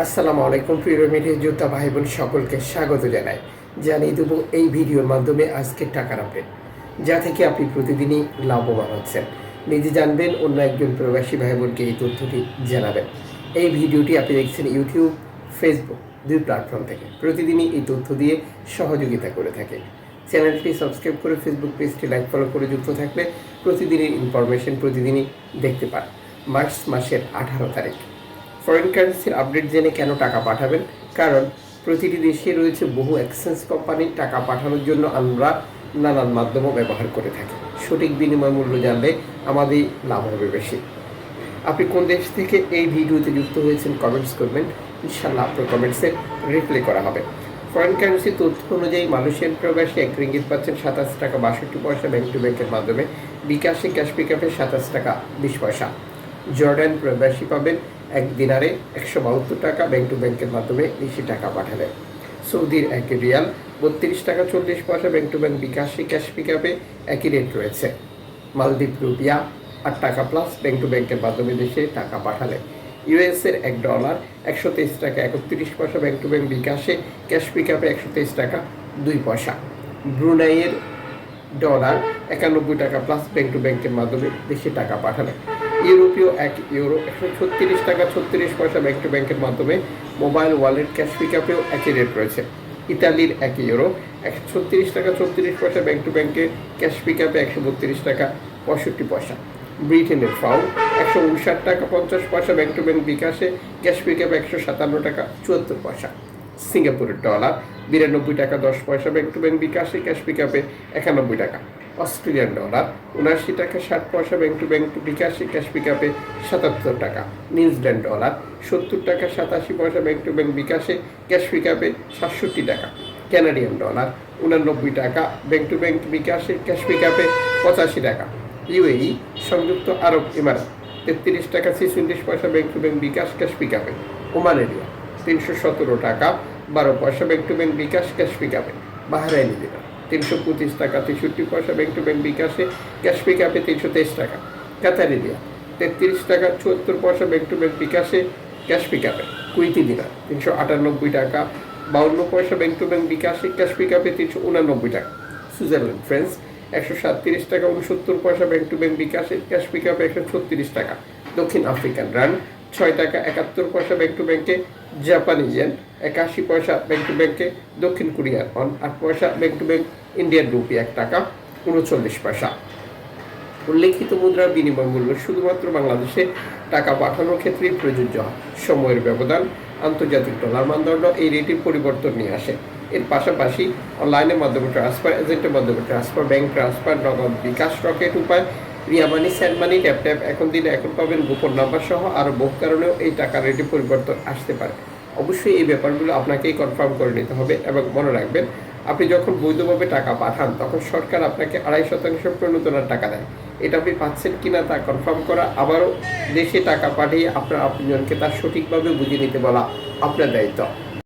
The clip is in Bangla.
আসসালামু আলাইকুম প্রিয় মিডিয়া যোদ্ধা ভাই বোন সকলকে স্বাগত জানাই। জানিয়ে দেবো এই ভিডিওর মাধ্যমে আজকের টাকার আপডেট, যা থেকে আপনি প্রতিদিনই লাভবান হচ্ছেন। নিজে জানবেন, অন্য একজন প্রবাসী ভাই বোনকে এই তথ্যটি জানাবেন। এই ভিডিওটি আপনি দেখছেন ইউটিউব, ফেসবুক দুই প্ল্যাটফর্ম থেকে। প্রতিদিনই এই তথ্য দিয়ে সহযোগিতা করে থাকে। চ্যানেলটি সাবস্ক্রাইব করে ফেসবুক পেজটি লাইক ফলো করে যুক্ত থাকলে প্রতিদিনের ইনফরমেশন প্রতিদিনই দেখতে পান। মার্চ মাসের 18 তারিখ ফরেন কারেন্সির আপডেট জেনে কেন টাকা পাঠাবেন? কারণ প্রতিটি দেশে রয়েছে বহু এক্সচেঞ্জ কোম্পানির টাকা পাঠানোর জন্য আমরা নানান মাধ্যমও ব্যবহার করে থাকি। সঠিক বিনিময় মূল্য জানলে আমাদের লাভ হবে বেশি। আপনি কোন দেশ থেকে এই ভিডিওতে যুক্ত হয়েছেন কমেন্টস করবেন, ইনশাল্লাহ আপনার কমেন্টসে রিপ্লাই করা হবে। ফরেন কারেন্সি তথ্য অনুযায়ী মালয়েশিয়ান প্রবাসী 1 রিঙ্গিত পাচ্ছেন 27 টাকা 62 পয়সা ব্যাংক টু ব্যাংকের মাধ্যমে। বিকাশে ক্যাশ পিকআপে 27 টাকা 20 পয়সা। জর্ডান প্রবাসী পাবেন 1 দিনারে 172 টাকা ব্যাংক টু ব্যাংকের মাধ্যমে বেশি টাকা পাঠালেন। সৌদির 1 রিয়াল 32 টাকা 40 পয়সা ব্যাংক টু ব্যাংক বিকাশে ক্যাশ পিকআপে একই রেট রয়েছে। মালদ্বীপ রুপিয়া 8 টাকা প্লাস ব্যাংক টু ব্যাংকের মাধ্যমে দেশে টাকা পাঠালেন। ইউএসের $1 123 টাকা 31 পয়সা ব্যাংক টু ব্যাংক বিকাশে ক্যাশ পিকআপে 123 টাকা 2 পয়সা। ব্রুনাইয়ের $91 টাকা প্লাস ব্যাংক টু ব্যাংকের মাধ্যমে দেশে টাকা পাঠালেন। ইউরোপীয় €1 136 টাকা 36 পয়সা ব্যাংক টু ব্যাংকের মাধ্যমে মোবাইল ওয়ালেট ক্যাশ পিকআপেও একই রেট রয়েছে। ইতালির €1 136 টাকা 34 পয়সা ব্যাংক টু ব্যাংকে ক্যাশ পিকআপে 132 টাকা 65 পয়সা। ব্রিটেনের পাউন্ড 159 টাকা 50 পয়সা ব্যাংক টু ব্যাংক বিকাশে ক্যাশ পিকআপে 157 টাকা 74 পয়সা। সিঙ্গাপুরের $92 টাকা 10 পয়সা ব্যাংক টু ব্যাংক বিকাশে ক্যাশ পিকআপে 91 টাকা। অস্ট্রেলিয়ান $79 টাকা 60 পয়সা ব্যাংক টু ব্যাংক বিকাশে ক্যাশ পিকআপে 77 টাকা। নিউজিল্যান্ড $70 টাকা 87 পয়সা ব্যাংক টু ব্যাংক বিকাশে ক্যাশ পিকআপে 67 টাকা। কানাডিয়ান $89 টাকা ব্যাংক টু ব্যাংক বিকাশে ক্যাশ পিকআপে 85 টাকা। ইউএই সংযুক্ত আরব ইমারাত 33 টাকা 46 পয়সা bank to bank bKash cash পিকআপে। ওমান এরিয়া 317 টাকা 12 পয়সা bank to bank bKash cash পিকআপে। বাহরাইন এরিয়া 325 টাকা 63 পয়সা ব্যাংক টু ব্যাংক বিকাশে ক্যাশ পিকআপে 323 টাকা। কাতার এরিয়া 33 টাকা 74 পয়সা ব্যাংক টু ব্যাংক বিকাশে ক্যাশ পিকআপে। কুইতি দিনার 398 টাকা 52 পয়সা ব্যাংক টু ব্যাংক বিকাশে ক্যাশ পিকআপে 389 টাকা। সুইজারল্যান্ড ফ্রান্স 137 টাকা 69 পয়সা ব্যাংক টু ব্যাংক বিকাশে ক্যাশ পিকআপে 136 টাকা। দক্ষিণ আফ্রিকান রান 6 টাকা 71 পয়সা ব্যাংক টু ব্যাংকে। জাপানি ইয়েন 81 পয়সা ব্যাংক টু ব্যাংকে। দক্ষিণ কোরিয়ার ওয়ান 8 পয়সা bank to bank. Indian rupee 1 টাকা 39 পয়সা। উল্লেখিত মুদ্রার বিনিময় মূল্য শুধুমাত্র বাংলাদেশে টাকা পাঠানোর ক্ষেত্রেই প্রযোজ্য হয়। সময়ের ব্যবধান, আন্তর্জাতিক ডলার মানদণ্ড এই রেটের পরিবর্তন নিয়ে আসে। এর পাশাপাশি অনলাইনের মাধ্যমে ট্রান্সফার, এজেন্টের মাধ্যমে ট্রান্সফার, ব্যাংক ট্রান্সফার, নগদ বিকাশ, রকেট উপায়, রিয়া মানি, স্যান্ড মানি, ট্যাপ ট্যাপ এখন দিনে এখন পাবেন গোপন নাম্বার সহ আরও বহু কারণেও এই টাকার রেটে পরিবর্তন আসতে পারে। অবশ্যই এই ব্যাপারগুলো আপনাকেই কনফার্ম করে নিতে হবে এবং মনে রাখবেন, আপনি যখন বৈধভাবে টাকা পাঠান তখন সরকার আপনাকে 2.5% প্রণোদনার টাকা দেয়। এটা আপনি পাচ্ছেন কিনা তা কনফার্ম করা, আবারও দেশে টাকা পাঠিয়ে আপনার আপনজনকে তা সঠিকভাবে বুঝে নিতে বলা আপনার দায়িত্ব।